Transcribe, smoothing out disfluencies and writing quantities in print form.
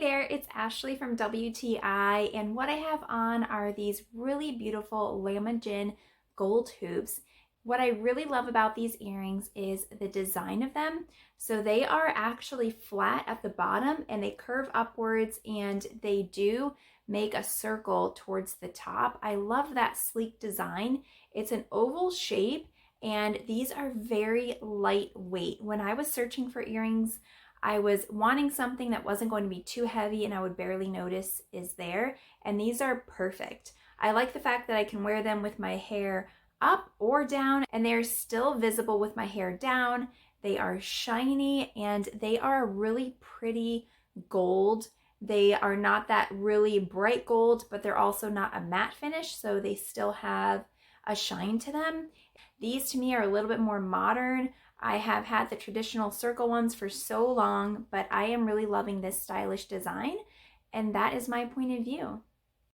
there, it's Ashley from WTI, and what I have on are these really beautiful Lamongen gold hoops. What I really love about these earrings is the design of them. So they are actually flat at the bottom and they curve upwards, and they do make a circle towards the top. I love that sleek design. It's an oval shape and these are very lightweight. When I was searching for earrings, I was wanting something that wasn't going to be too heavy and I would barely notice is there, and these are perfect. I like the fact that I can wear them with my hair up or down, and they're still visible with my hair down. They are shiny and they are a really pretty gold. They are not that really bright gold, but they're also not a matte finish, so they still have a shine to them. These to me are a little bit more modern. I have had the traditional circle ones for so long, but I am really loving this stylish design, and that is my point of view.